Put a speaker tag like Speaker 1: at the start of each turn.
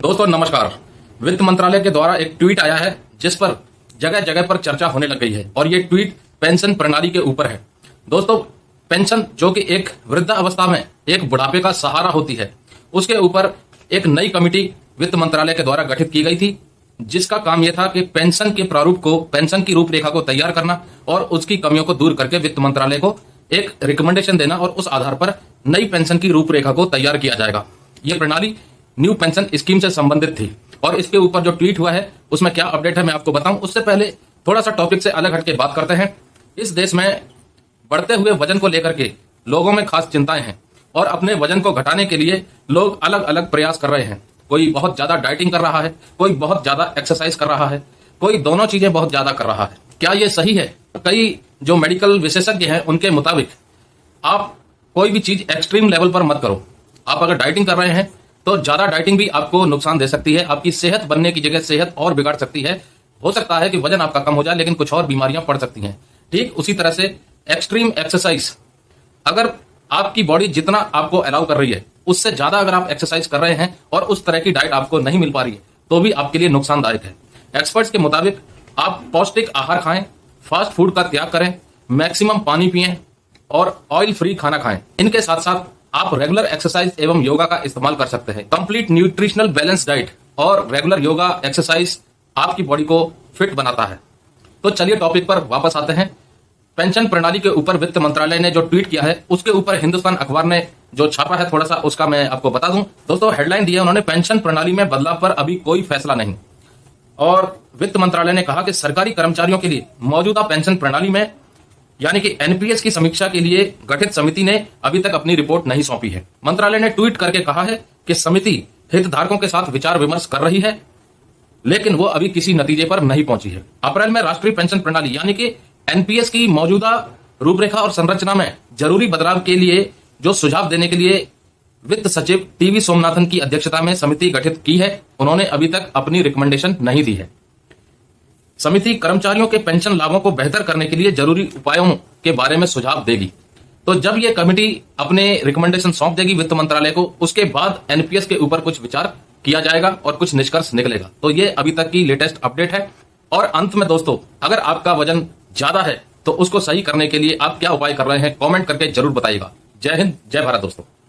Speaker 1: दोस्तों नमस्कार। वित्त मंत्रालय के द्वारा एक ट्वीट आया है जिस पर जगह जगह पर चर्चा होने लग गई है और ये ट्वीट पेंशन प्रणाली के ऊपर है। दोस्तों पेंशन जो कि एक वृद्धावस्था में एक बुढ़ापे का सहारा होती है, उसके ऊपर एक नई कमेटी वित्त मंत्रालय के द्वारा गठित की गई थी, जिसका काम यह था कि पेंशन के प्रारूप को, पेंशन की रूपरेखा को तैयार करना और उसकी कमियों को दूर करके वित्त मंत्रालय को एक रिकमेंडेशन देना और उस आधार पर नई पेंशन की रूपरेखा को तैयार किया जाएगा। ये प्रणाली न्यू पेंशन स्कीम से संबंधित थी और इसके ऊपर जो ट्वीट हुआ है उसमें क्या अपडेट है मैं आपको बताऊं। उससे पहले थोड़ा सा टॉपिक से अलग हटके बात करते हैं। इस देश में बढ़ते हुए वजन को लेकर के लोगों में खास चिंताएं हैं और अपने वजन को घटाने के लिए लोग अलग अलग प्रयास कर रहे हैं। कोई बहुत ज्यादा डाइटिंग कर रहा है, कोई बहुत ज्यादा एक्सरसाइज कर रहा है, कोई दोनों चीजें बहुत ज्यादा कर रहा है। क्या ये सही है? कई जो मेडिकल विशेषज्ञ हैं उनके मुताबिक आप कोई भी चीज एक्सट्रीम लेवल पर मत करो। आप अगर डाइटिंग कर रहे हैं तो ज्यादा डाइटिंग भी आपको नुकसान दे सकती है, आपकी सेहत बनने की जगह सेहत और बिगाड़ सकती है। हो सकता है कि वजन आपका कम हो जाए लेकिन कुछ और बीमारियां पड़ सकती हैं। ठीक उसी तरह से एक्सट्रीम एक्सरसाइज, अगर आपकी बॉडी जितना आपको अलाउ कर रही है उससे ज्यादा अगर आप एक्सरसाइज कर रहे हैं और उस तरह की डाइट आपको नहीं मिल पा रही है तो भी आपके लिए नुकसानदायक है। एक्सपर्ट्स के मुताबिक आप पौष्टिक आहार खाएं, फास्ट फूड का त्याग करें, मैक्सिमम पानी पिएं और ऑयल फ्री खाना खाएं। इनके साथ साथ आप रेगुलर एक्सरसाइज एवं योगा का इस्तेमाल कर सकते हैं। कंप्लीट न्यूट्रिशनल बैलेंस डाइट और रेगुलर योगा एक्सरसाइज आपकी बॉडी को फिट बनाता है। तो चलिए टॉपिक पर वापस आते हैं। पेंशन प्रणाली के ऊपर वित्त मंत्रालय ने जो ट्वीट किया है उसके ऊपर हिंदुस्तान अखबार ने जो छापा है थोड़ा सा उसका मैं आपको बता दूं। दोस्तों हेडलाइन दी है उन्होंने, पेंशन प्रणाली में बदलाव पर अभी कोई फैसला नहीं। और वित्त मंत्रालय ने कहा कि सरकारी कर्मचारियों के लिए मौजूदा पेंशन प्रणाली में यानी कि एनपीएस की समीक्षा के लिए गठित समिति ने अभी तक अपनी रिपोर्ट नहीं सौंपी है। मंत्रालय ने ट्वीट करके कहा है कि समिति हितधारकों के साथ विचार विमर्श कर रही है लेकिन वो अभी किसी नतीजे पर नहीं पहुंची है। अप्रैल में राष्ट्रीय पेंशन प्रणाली यानी कि एनपीएस की मौजूदा रूपरेखा और संरचना में जरूरी बदलाव के लिए जो सुझाव देने के लिए वित्त सचिव टीवी सोमनाथन की अध्यक्षता में समिति गठित की है, उन्होंने अभी तक अपनी रिकमेंडेशन नहीं दी है। समिति कर्मचारियों के पेंशन लाभों को बेहतर करने के लिए जरूरी उपायों के बारे में सुझाव देगी। तो जब ये कमेटी अपने रिकमेंडेशन सौंप देगी वित्त मंत्रालय को, उसके बाद एनपीएस के ऊपर कुछ विचार किया जाएगा और कुछ निष्कर्ष निकलेगा। तो ये अभी तक की लेटेस्ट अपडेट है। और अंत में दोस्तों, अगर आपका वजन ज्यादा है तो उसको सही करने के लिए आप क्या उपाय कर रहे हैं कमेंट करके जरूर बताइएगा। जय हिंद, जय भारत दोस्तों।